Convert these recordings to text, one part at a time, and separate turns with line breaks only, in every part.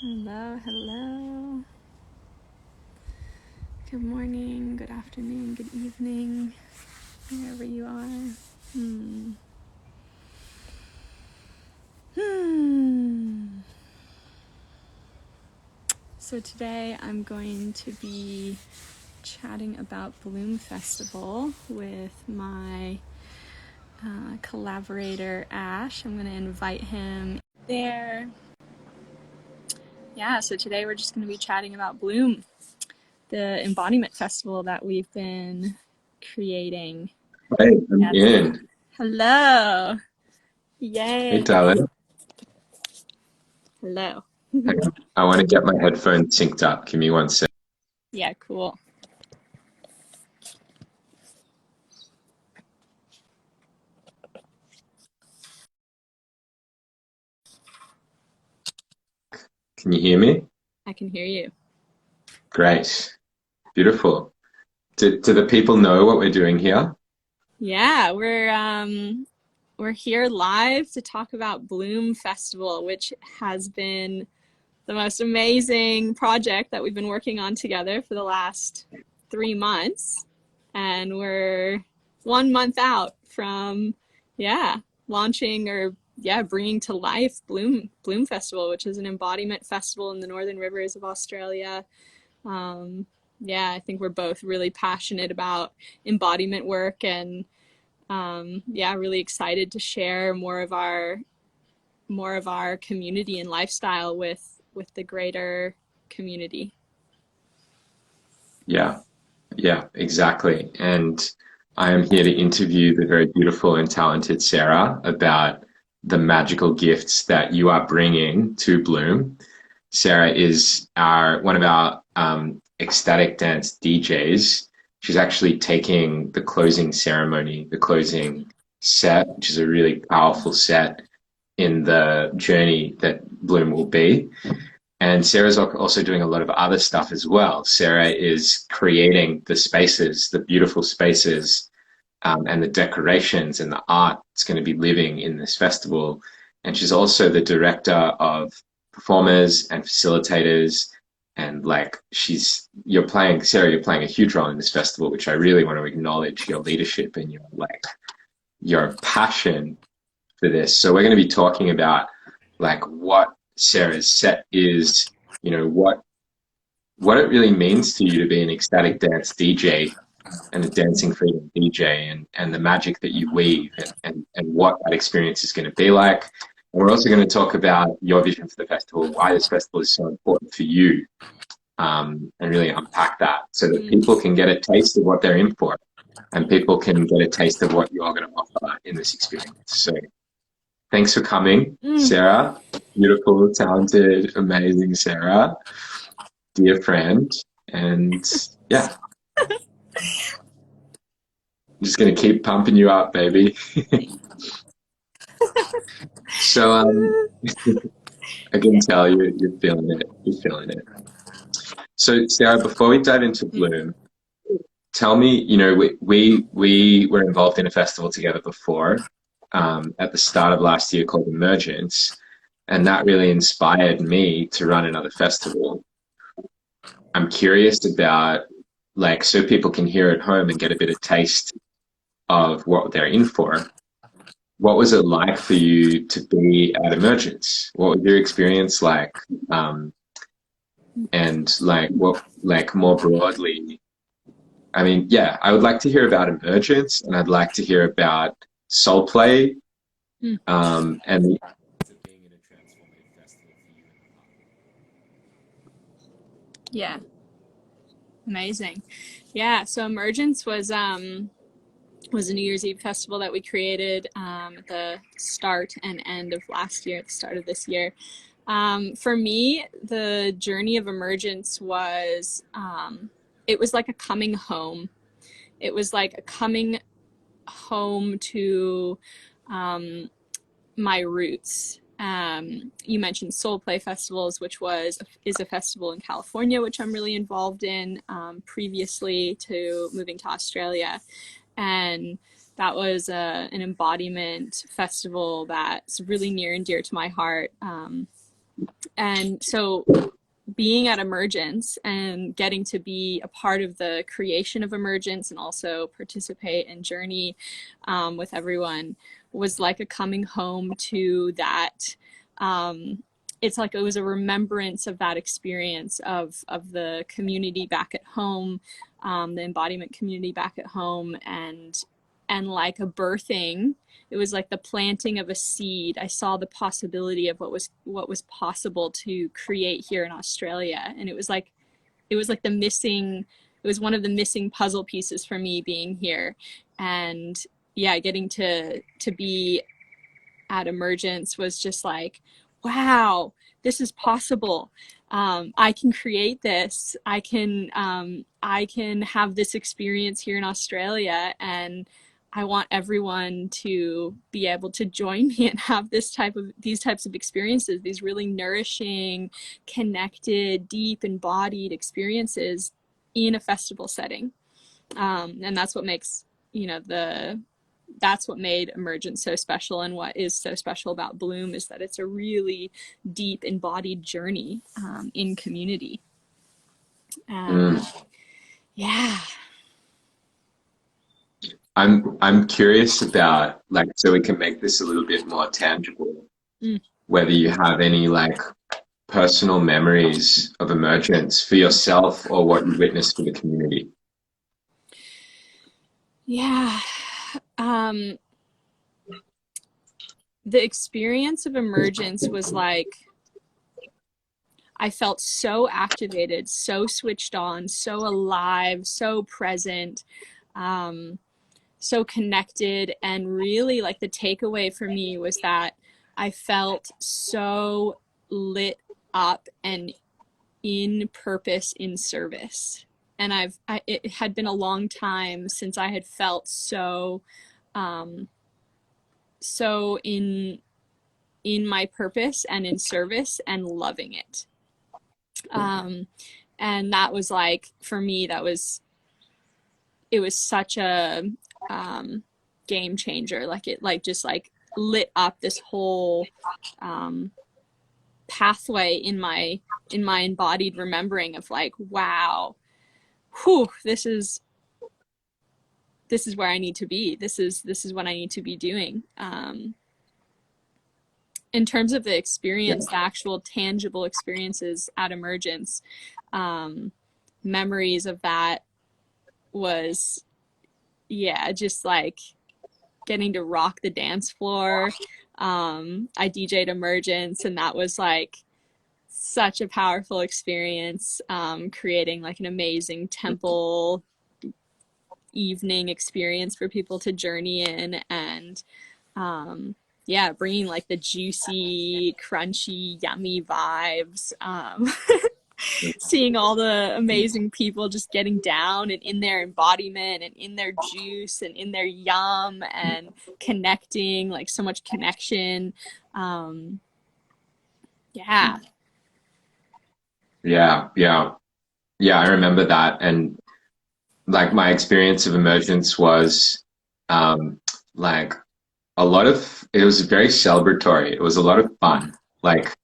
Hello, hello. Good morning, good afternoon, good evening, wherever you are. Hmm. Hmm. So today I'm going to be chatting about Bloom Festival with my collaborator Ash. I'm going to invite him there. Yeah, so today we're just going to be chatting about Bloom, the embodiment festival that we've been creating.
Hey, I'm
Yes.
in.
Hello.
Hey,
Yay.
darling.
Hello.
Hang on. I want to get my headphones synced up. Give me one sec.
Yeah, cool.
Can you hear me?
I can hear you.
Great. Beautiful. Do the people know what we're doing here?
Yeah, we're here live to talk about Bloom Festival, which has been the most amazing project that we've been working on together for the last 3 months. And we're 1 month out from, yeah, launching or bringing to life Bloom Festival, which is an embodiment festival in the Northern Rivers of Australia. Um, yeah, I think we're both really passionate about embodiment work and really excited to share more of our community and lifestyle with the greater community.
Yeah, yeah, exactly. And I am here to interview the very beautiful and talented Sarah about the magical gifts that you are bringing to Bloom. Sarah is our one of our ecstatic dance DJs. She's actually taking the closing ceremony, the closing set, which is a really powerful set in the journey that Bloom will be. And Sarah's also doing a lot of other stuff as well. Sarah is creating the spaces, the beautiful spaces, and the decorations and the art that's going to be living in this festival. And she's also the director of performers and facilitators. And like you're playing, Sarah, you're playing a huge role in this festival, which I really want to acknowledge your leadership and your passion for this. So we're going to be talking about like what Sarah's set is, what it really means to you to be an ecstatic dance DJ and a dancing freedom DJ and the magic that you weave and what that experience is going to be like. And we're also going to talk about your vision for the festival, why this festival is so important for you, and really unpack that so that
Mm.
people can get a taste of what they're in for and people can get a taste of what you're going to offer in this experience. So thanks for coming,
Mm.
Sarah. Beautiful, talented, amazing Sarah, dear friend. And yeah, I'm just going to keep pumping you up, baby. So I can tell you're feeling it. You're feeling it. So Sarah, before we dive into Bloom, tell me, we were involved in a festival together before, at the start of last year called Emergence, and that really inspired me to run another festival. I'm curious about like so people can hear at home and get a bit of taste of what they're in for. What was it like for you to be at Emergence? What was your experience like? Um, and like what, like more broadly, I mean, yeah, I would like to hear about Emergence and I'd like to hear about Soul Play,
Mm.
and the of being in a transformative festival for you and
Yeah, amazing. Yeah, so Emergence was a New Year's Eve festival that we created at the start and end of last year, at the start of this year. For me, the journey of Emergence was it was like a coming home. It was like a coming home to um, my roots. You mentioned Soul Play festivals, which is a festival in California, which I'm really involved in previously to moving to Australia, and that was an embodiment festival that's really near and dear to my heart. And so being at Emergence and getting to be a part of the creation of Emergence and also participate and journey with everyone was like a coming home to that. It's like it was a remembrance of that experience of the community back at home, the embodiment community back at home, and like a birthing. It was like the planting of a seed. I saw the possibility of what was possible to create here in Australia, and it was like the missing. It was one of the missing puzzle pieces for me being here, and yeah, getting to be at Emergence was just like, wow, this is possible. I can create this. I can have this experience here in Australia, and I want everyone to be able to join me and have these types of experiences, these really nourishing, connected, deep, embodied experiences in a festival setting. And that's what makes the that's what made Emergence so special, and what is so special about Bloom is that it's a really deep embodied journey in community. And
Mm.
yeah.
I'm curious about, like, so we can make this a little bit more tangible,
Mm.
whether you have any like personal memories of emergence for yourself or what you witnessed for the community.
Yeah. um the experience of Emergence was like, I felt so activated, so switched on, so alive, so present, um, so connected. And really, like, the takeaway for me was that I felt so lit up and in purpose, in service. And it had been a long time since I had felt um, so in my purpose and in service and loving it. um, and that was like, for me, it was such a um, game changer. Like, it like just like lit up this whole um, pathway in my embodied remembering of like, wow, whew, this is where I need to be. This is what I need to be doing. In terms of the experience, the actual tangible experiences at Emergence, um, memories of that was, yeah, just like getting to rock the dance floor. I DJ'd Emergence, and that was like such a powerful experience, creating like an amazing temple evening experience for people to journey in. And yeah, bringing like the juicy, crunchy, yummy vibes. Seeing all the amazing people just getting down and in their embodiment and in their juice and in their yum and connecting, like so much connection. Um, yeah.
Yeah, yeah, yeah. I remember that, and like my experience of emergence was um, like a lot of it was very celebratory. It was a lot of fun. Like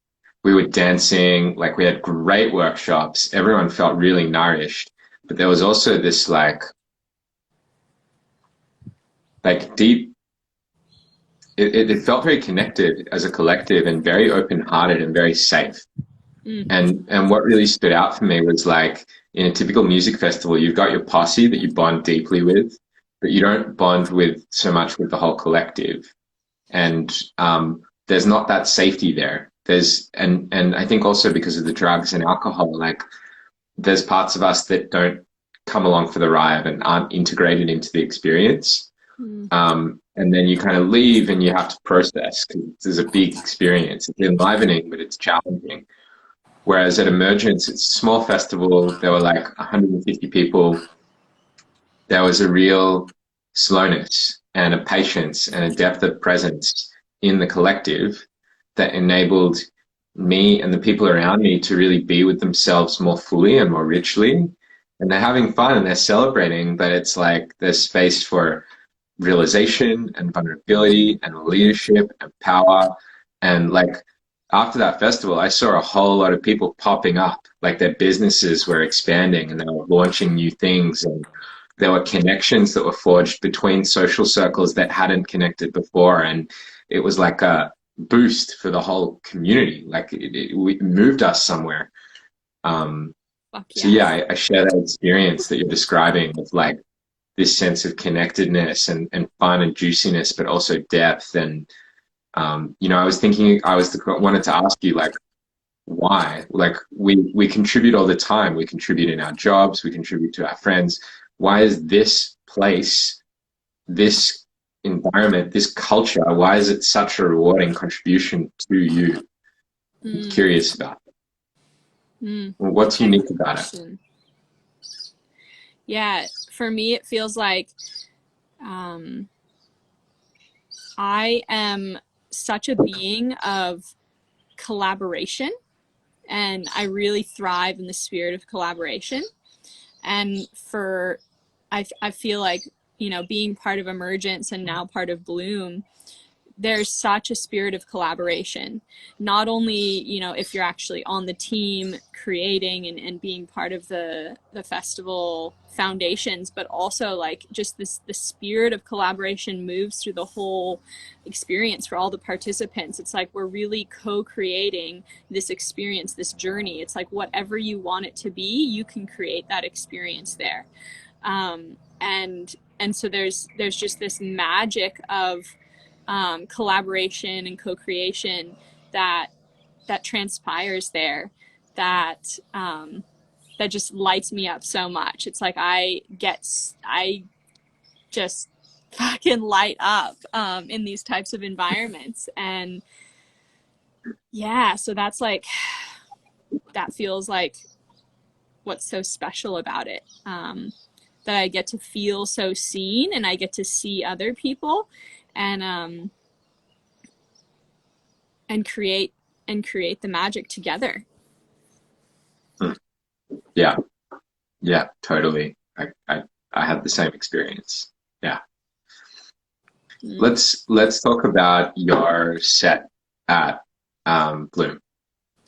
we were dancing, like we had great workshops. Everyone felt really nourished, but there was also this like deep. It felt very connected as a collective and very open-hearted and very safe.
Mm,
And what really stood out for me was like in a typical music festival, you've got your posse that you bond deeply with, but you don't bond with so much with the whole collective. And there's not that safety there. And I think also because of the drugs and alcohol, like there's parts of us that don't come along for the ride and aren't integrated into the experience.
mm,
And then you kind of leave and you have to process because there's a big experience. It's enlivening, but it's challenging. Whereas at Emergence, it's a small festival. There were like 150 people. There was a real slowness and a patience and a depth of presence in the collective that enabled me and the people around me to really be with themselves more fully and more richly. And they're having fun and they're celebrating, but it's like there's space for realization and vulnerability and leadership and power and like after that festival, I saw a whole lot of people popping up, like their businesses were expanding and they were launching new things, and there were connections that were forged between social circles that hadn't connected before, and it was like a boost for the whole community. Like it moved us somewhere. Um,
Fuck
so yeah,
yes.
I share that experience that you're describing of like this sense of connectedness and fun and juiciness, but also depth. And I was thinking, wanted to ask you like, why? Like we contribute all the time. We contribute in our jobs. We contribute to our friends. Why is this place, this environment, this culture? Why is it such a rewarding contribution to you? I'm
Mm,
curious about it. What's
yeah,
unique
good
about it?
question. Yeah, for me, it feels like um, I am such a being of collaboration, and I really thrive in the spirit of collaboration. And I feel like, being part of Emergence and now part of Bloom, there's such a spirit of collaboration, not only if you're actually on the team creating and being part of the festival foundations, but also like just the spirit of collaboration moves through the whole experience for all the participants. It's like we're really co-creating this experience, this journey. It's like whatever you want it to be, you can create that experience there. And so there's just this magic of collaboration and co-creation that transpires there, that that just lights me up so much. It's like I just fucking light up in these types of environments. And yeah, so that's like, that feels like what's so special about it, that I get to feel so seen and I get to see other people, and and create the magic together.
Hmm. Yeah, yeah, totally. I had the same experience. Yeah.
Mm.
Let's talk about your set at Bloom.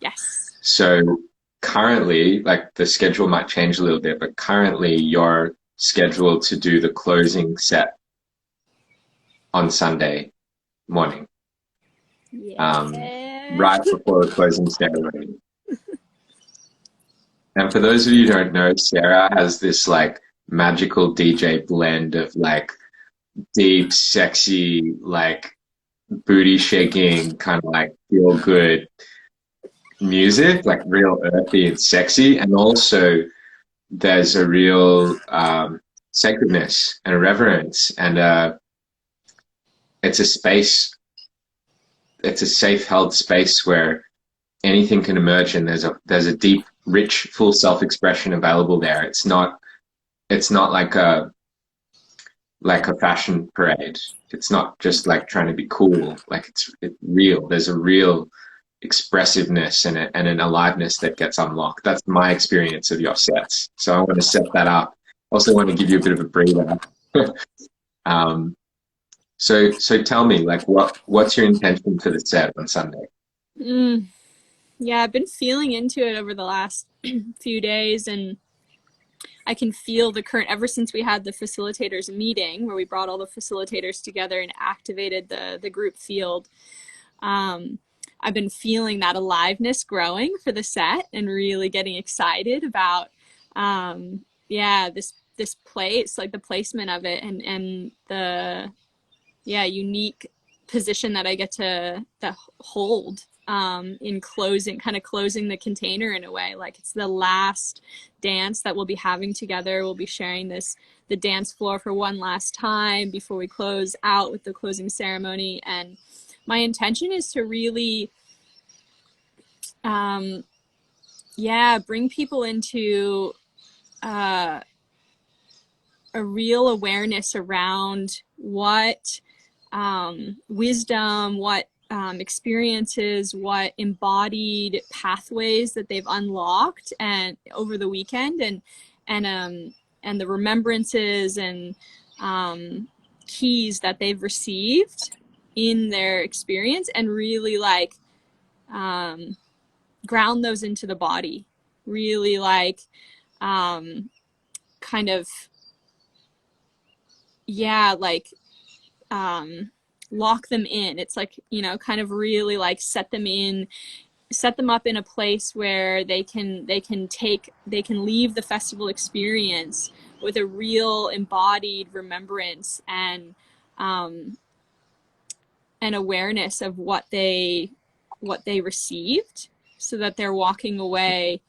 Yes.
So currently, like the schedule might change a little bit, but currently you're scheduled to do the closing set on Sunday morning, um,
Yeah.
right before the closing ceremony. And for those of you who don't know, Sarah has this like magical DJ blend of like deep, sexy, like booty shaking, kind of like feel good music, like real earthy and sexy, and also there's a real sacredness and a reverence, and it's a space, it's a safe held space where anything can emerge, and there's a deep, rich, full self expression available there. It's not like a fashion parade. It's not just like trying to be cool. Like it's real. There's a real expressiveness and an aliveness that gets unlocked. That's my experience of your sets. So I want to set that up. Also want to give you a bit of a breather. um, so tell me, like, what's your intention for the set on Sunday?
Mm. Yeah, I've been feeling into it over the last few days, and I can feel the current, ever since we had the facilitators meeting where we brought all the facilitators together and activated the group field. Um, I've been feeling that aliveness growing for the set and really getting excited about, yeah, this place, like the placement of it, and the, yeah, unique position that I get to hold in closing, kind of closing the container in a way. Like it's the last dance that we'll be having together. We'll be sharing the dance floor for one last time before we close out with the closing ceremony. And my intention is to really, um, yeah, bring people into uh, a real awareness around what wisdom, what experiences, what embodied pathways that they've unlocked and over the weekend, and and the remembrances and keys that they've received in their experience, and really like ground those into the body, really like kind of, yeah, like lock them in. It's like, you know, kind of really like set them up in a place where they can leave the festival experience with a real embodied remembrance um, and awareness of what they received, so that they're walking away,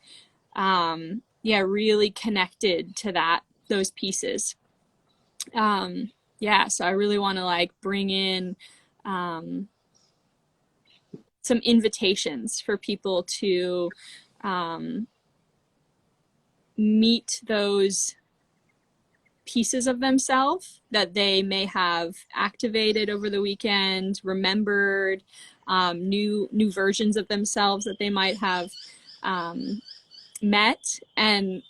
yeah, really connected to those pieces. Yeah, so I really want to like bring in um, some invitations for people to um, meet those pieces of themselves that they may have activated over the weekend, remembered, new versions of themselves that they might have um, met, and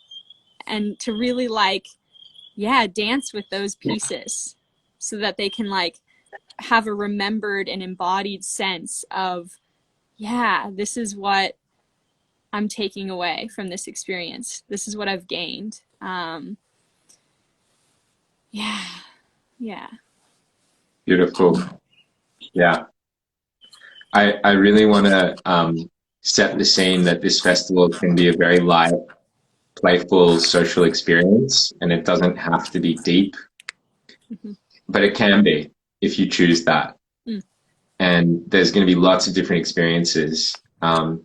to really like, yeah, dance with those pieces so that they can like have a remembered and embodied sense of, yeah, this is what I'm taking away from this experience. This is what I've gained. Yeah, yeah.
Beautiful. Yeah. I really want to set the scene that this festival can be a very light, playful social experience, and it doesn't have to be deep,
Mm-hmm.
but it can be if you choose that.
Mm.
And there's going to be lots of different experiences. And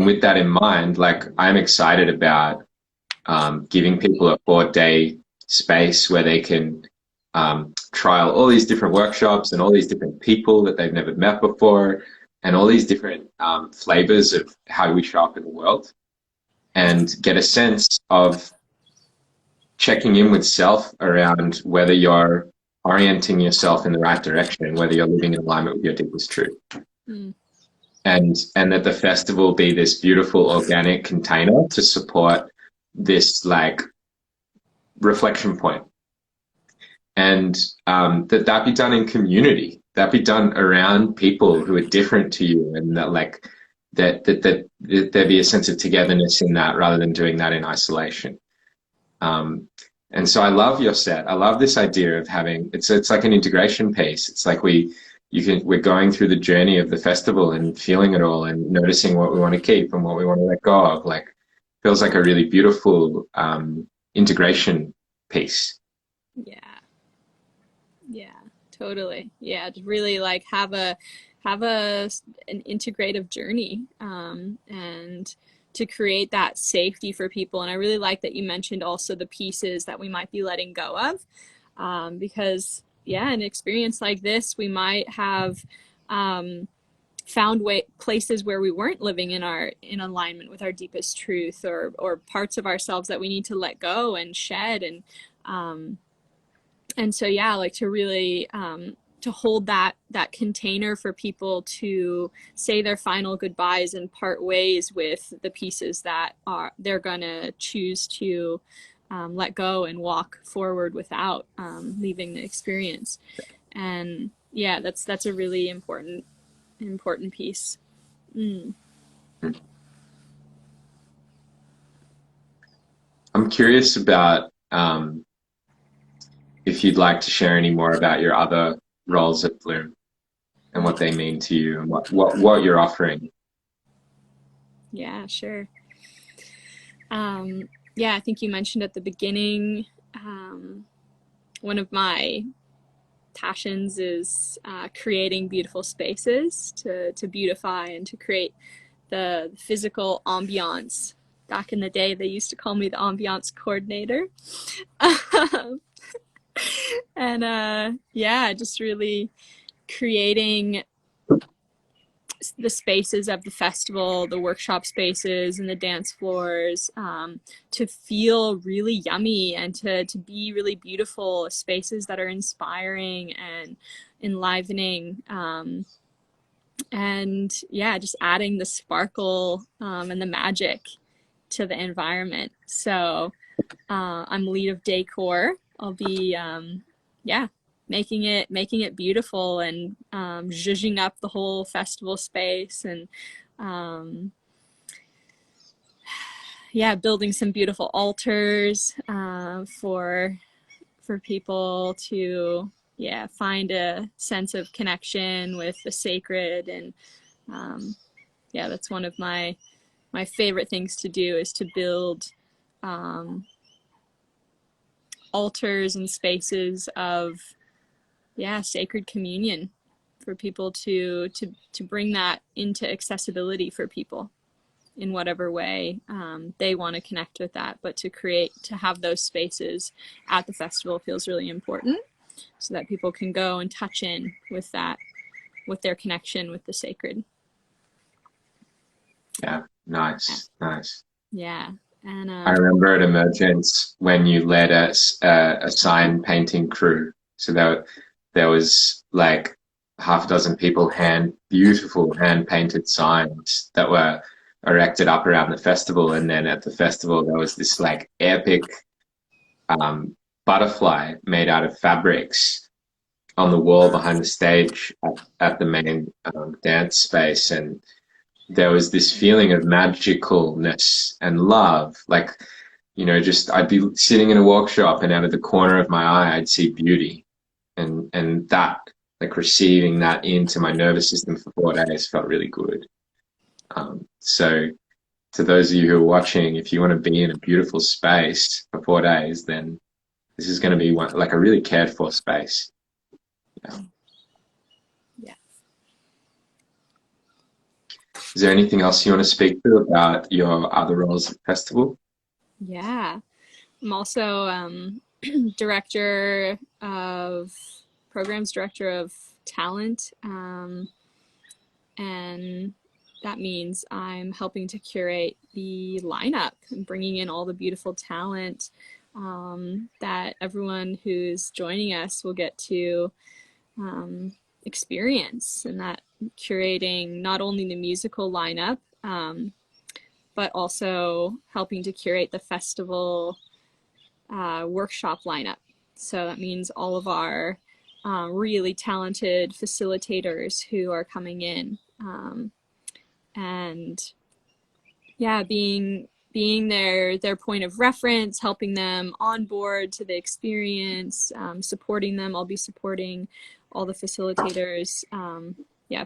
with that in mind, like I'm excited about giving people a 4 day space where they can trial all these different workshops and all these different people that they've never met before, and all these different flavors of how we show up in the world, and get a sense of checking in with self around whether you're orienting yourself in the right direction, whether you're living in alignment with your deepest truth.
Mm.
And that the festival be this beautiful organic container to support this like reflection point, and that be done in community, that be done around people who are different to you, and that like that there be a sense of togetherness in that rather than doing that in isolation. um, and so I love your set. I love this idea of having it's like an integration piece. It's like we're going through the journey of the festival and feeling it all and noticing what we want to keep and what we want to let go of. Like feels like a really beautiful integration piece.
Yeah, yeah, totally. Yeah, to really like have an integrative journey, and to create that safety for people. And I really like that you mentioned also the pieces that we might be letting go of, because yeah, an experience like this, we might have um, found places where we weren't living in alignment with our deepest truth, or parts of ourselves that we need to let go and shed, um, and so yeah, like to really to hold that container for people to say their final goodbyes and part ways with the pieces that are they're gonna choose to let go and walk forward without leaving the experience. And yeah, that's a really important piece. Mm.
I'm curious about if you'd like to share any more about your other roles at Bloom and what they mean to you and what you're offering.
Yeah, sure. Yeah, I think you mentioned at the beginning, one of my passions is creating beautiful spaces to beautify and to create the physical ambiance. Back in the day, they used to call me the ambiance coordinator. And yeah, just really creating the spaces of the festival, the workshop spaces, and the dance floors, to feel really yummy and to be really beautiful spaces that are inspiring and enlivening. And yeah, just adding the sparkle and the magic to the environment. So I'm lead of decor. I'll be, yeah, making it beautiful, and zhuzhing up the whole festival space, and um, yeah, building some beautiful altars for people to, yeah, find a sense of connection with the sacred. And yeah, that's one of my favorite things to do, is to build um, altars and spaces of, yeah, sacred communion for people to bring that into accessibility for people in whatever way they want to connect with that. But to have those spaces at the festival feels really important, so that people can go and touch in with that, with their connection with the sacred.
Yeah,
Yeah.
nice, nice.
Yeah. And
I remember at Emergence when you led a sign painting crew. So there was like half a dozen people, beautiful hand painted signs that were erected up around the festival. And then at the festival, there was this like epic um, butterfly made out of fabrics on the wall behind the stage at the main dance space. And there was this feeling of magicalness and love. Like, just I'd be sitting in a workshop and out of the corner of my eye, I'd see beauty. And that, like receiving that into my nervous system for 4 days felt really good. So to those of you who are watching, if you want to be in a beautiful space for 4 days, then this is going to be like a really cared for space. Yeah.
yeah.
Is there anything else you want to speak to about your other roles at the festival?
Yeah. I'm also director of programs, director of talent, and that means I'm helping to curate the lineup and bringing in all the beautiful talent that everyone who's joining us will get to experience, and that curating not only the musical lineup, but also helping to curate the festival workshop lineup. So that means all of our really talented facilitators who are coming in, and yeah, being their point of reference, helping them on board to the experience, supporting them. I'll be supporting all the facilitators, yeah,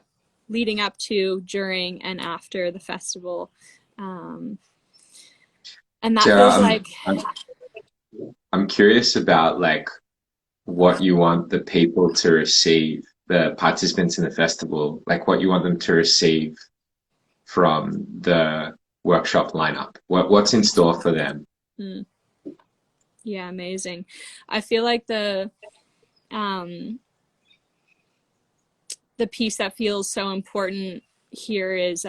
leading up to, during, and after the festival. And that
Sarah,
feels like,
I'm curious about like what you want the people to receive, the participants in the festival, like what you want them to receive from the workshop lineup. What's in store for them?
mm, yeah, amazing. I feel like um, the piece that feels so important here is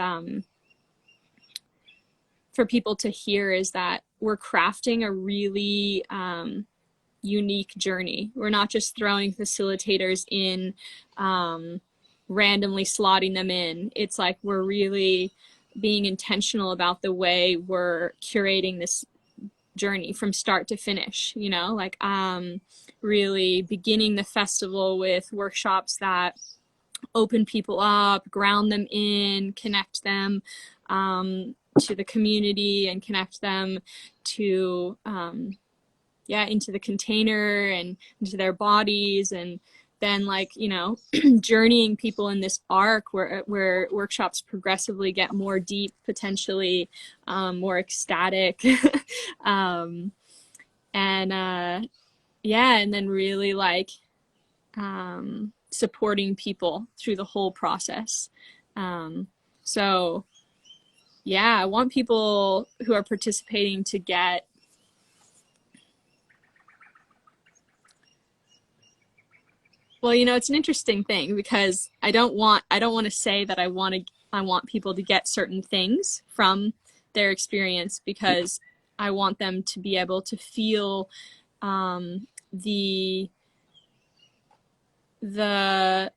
for people to hear, is that we're crafting a really unique journey. We're not just throwing facilitators in, randomly slotting them in. It's like we're really being intentional about the way we're curating this journey from start to finish, like really beginning the festival with workshops that open people up, ground them in, connect them to the community, and connect them to into the container and into their bodies. And then journeying people in this arc where workshops progressively get more deep, potentially more ecstatic, um, and and then really supporting people through the whole process. So yeah, I want people who are participating to get well, it's an interesting thing, because I don't want to say that I want people to get certain things from their experience, because I want them to be able to feel the the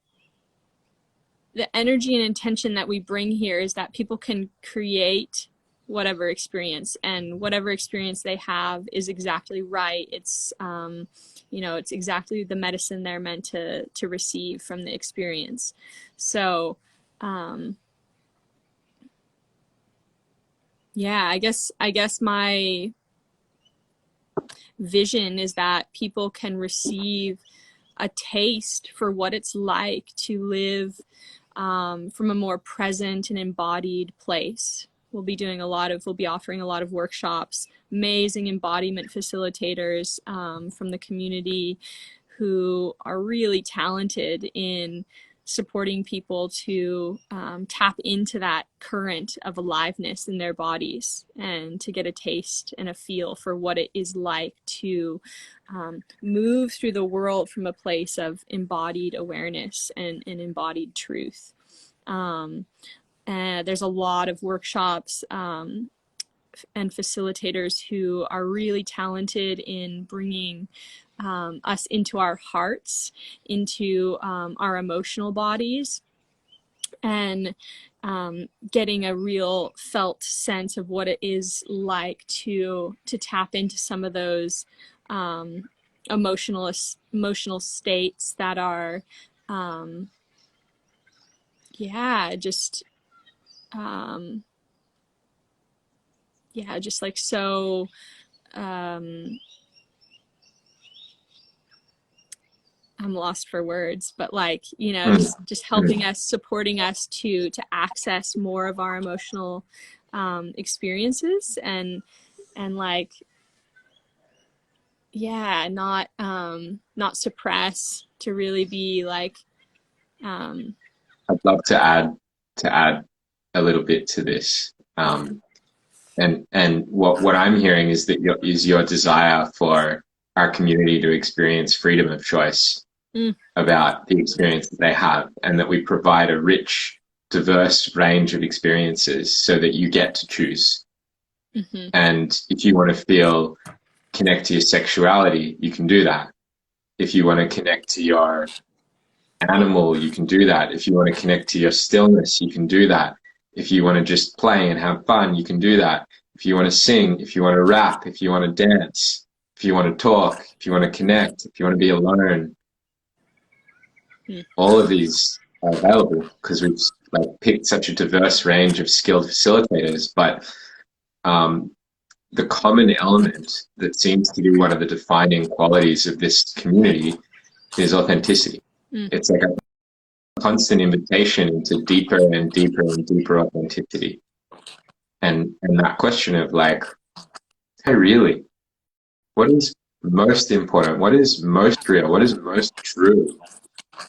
the energy and intention that we bring here, is that people can create whatever experience, and whatever experience they have is exactly right. you know, it's exactly the medicine they're meant to receive from the experience. So yeah, I guess my vision is that people can receive a taste for what it's like to live from a more present and embodied place. We'll be offering a lot of workshops, amazing embodiment facilitators from the community who are really talented in supporting people to tap into that current of aliveness in their bodies and to get a taste and a feel for what it is like to move through the world from a place of embodied awareness and embodied truth. And there's a lot of workshops and facilitators who are really talented in bringing us into our hearts, into our emotional bodies, and getting a real felt sense of what it is like to tap into some of those emotional states that are just just like so I'm lost for words, but like, you know, just helping us, supporting us to access more of our emotional experiences and like, not suppress, to really be like
I'd love to add a little bit to this. And what I'm hearing is that your desire for our community to experience freedom of choice about the experience that they have, and that we provide a rich, diverse range of experiences so that you get to choose. And if you want to connect to your sexuality, you can do that. If you want to connect to your animal, you can do that. If you want to connect to your stillness, you can do that. If you want to just play and have fun, you can do that. If you want to sing, if you want to rap, if you want to dance, if you want to talk, if you want to connect, if you want to be alone, all of these are available because we've picked such a diverse range of skilled facilitators. But the common element that seems to be one of the defining qualities of this community is authenticity. It's like a constant invitation into deeper and deeper and deeper authenticity. And that question of like, hey, really, what is most important? What is most real? What is most true?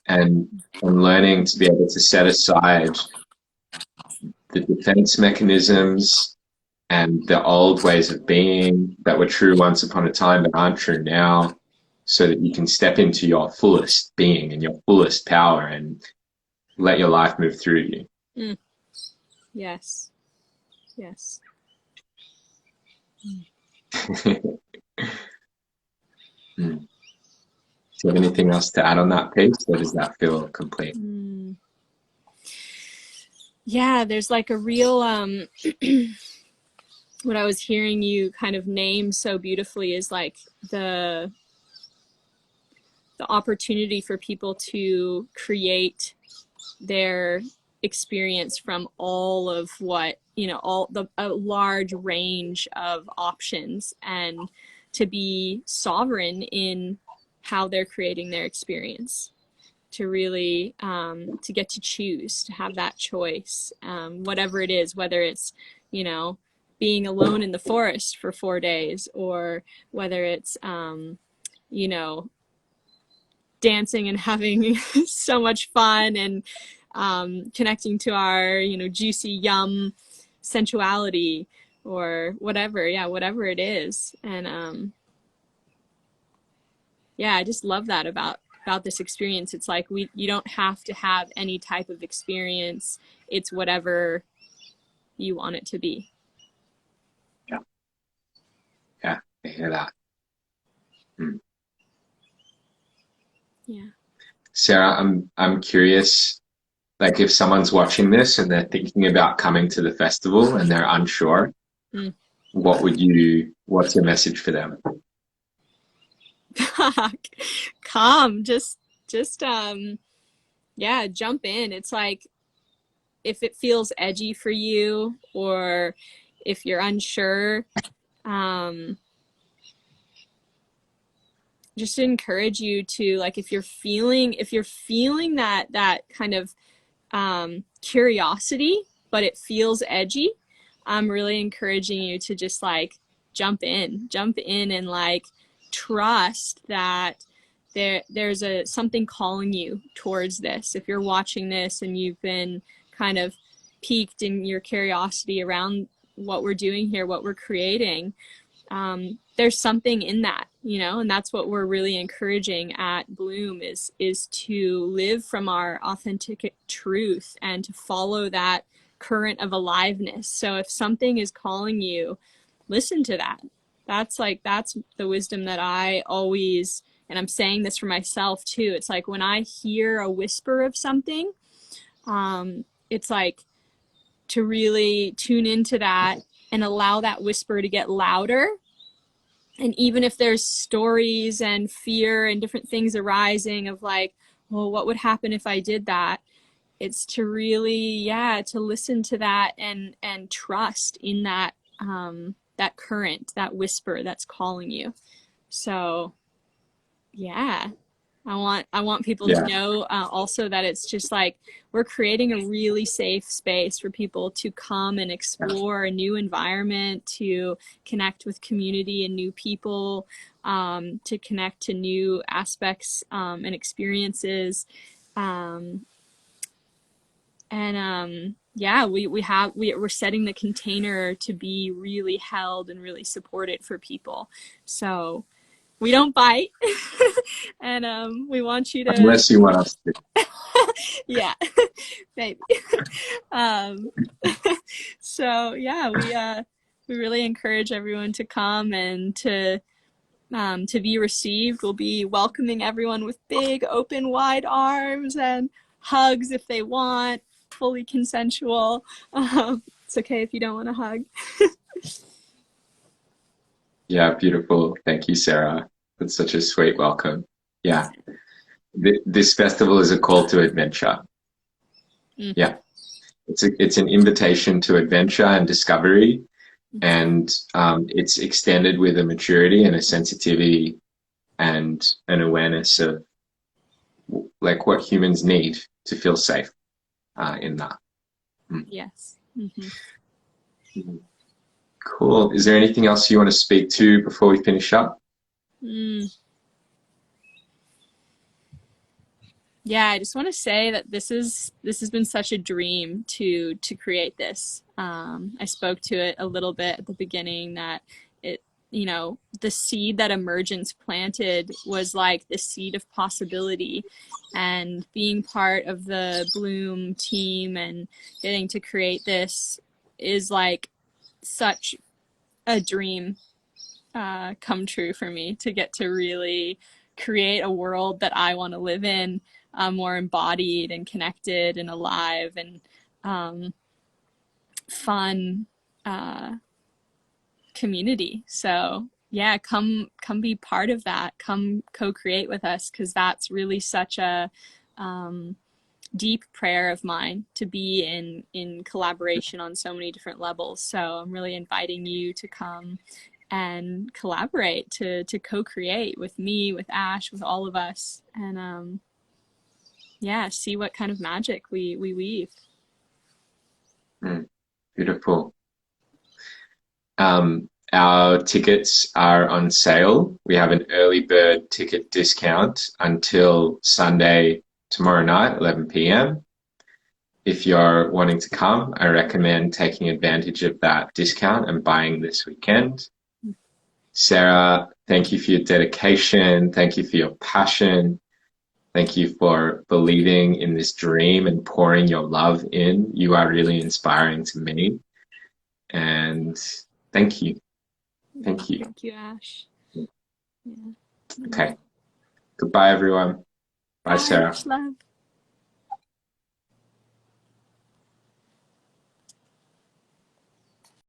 And learning to be able to set aside the defense mechanisms and the old ways of being that were true once upon a time but aren't true now, so that you can step into your fullest being and your fullest power and let your life move through you.
Yes.
Do you have anything else to add on that piece, or does that feel complete?
Yeah, there's like a real what I was hearing you kind of name so beautifully is like the opportunity for people to create their experience from all of what, you know, a large range of options, and to be sovereign in how they're creating their experience, to really to get to choose, to have that choice, whatever it is, whether it's, you know, being alone in the forest for 4 days, or whether it's you know, dancing and having so much fun and connecting to our, you know, juicy yum sensuality, or whatever it is. And I just love that about this experience. It's like you don't have to have any type of experience. It's whatever you want it to be.
Yeah, I hear that.
Yeah.
Sarah, I'm curious, like if someone's watching this and they're thinking about coming to the festival and they're unsure, what's your message for them?
Come, just yeah, jump in. It's like if it feels edgy for you or if you're unsure, um just to encourage you to, like, if you're feeling that kind of curiosity, but it feels edgy, I'm really encouraging you to just like jump in and like trust that there's a something calling you towards this. If you're watching this and you've been kind of piqued in your curiosity around what we're doing here, what we're creating, there's something in that, you know, and that's what we're really encouraging at Bloom is to live from our authentic truth and to follow that current of aliveness. So if something is calling you, listen to that. That's the wisdom that I always, and I'm saying this for myself too. It's like when I hear a whisper of something, it's like to really tune into that and allow that whisper to get louder. And even if there's stories and fear and different things arising of like, well, what would happen if I did that? It's to really, yeah, to listen to that and trust in that that current, that whisper that's calling you. So yeah, I want people to
Yeah,
know also that it's just like we're creating a really safe space for people to come and explore a new environment, to connect with community and new people, to connect to new aspects and experiences, um, and yeah, we're setting the container to be really held and really supported for people. So we don't bite, and we want you to,
unless you want us to.
yeah, maybe. um, so yeah, we really encourage everyone to come and to be received. We'll be welcoming everyone with big, open, wide arms and hugs if they want, fully consensual. It's okay if you don't want to hug.
Yeah, beautiful. Thank you, Sarah. That's such a sweet welcome. Yeah, this festival is a call to adventure.
Mm-hmm.
Yeah, it's an invitation to adventure and discovery, and it's extended with a maturity and a sensitivity and an awareness of like what humans need to feel safe in that. Mm.
Yes. Mm-hmm.
Cool. Is there anything else you want to speak to before we finish up?
Mm. Yeah, I just want to say that this has been such a dream to create this. I spoke to it a little bit at the beginning that it, you know, the seed that Emergence planted was like the seed of possibility, and being part of the Bloom team and getting to create this is like such a dream come true for me, to get to really create a world that I want to live in, more embodied and connected and alive and um, fun uh, community. So yeah, come be part of that. Come co-create with us, because that's really such a um, deep prayer of mine, to be in collaboration on so many different levels. So I'm really inviting you to come and collaborate, to co-create with me, with Ash, with all of us, and yeah, see what kind of magic we weave.
Mm, beautiful. Our tickets are on sale. We have an early bird ticket discount until Sunday, tomorrow night, 11 p.m. If you're wanting to come, I recommend taking advantage of that discount and buying this weekend. Sarah, thank you for your dedication. Thank you for your passion. Thank you for believing in this dream and pouring your love in. You are really inspiring to me. And thank you. Thank you.
Thank you, Ash. Yeah.
Okay. Goodbye, everyone. Bye,
Bye,
Sarah.
much love.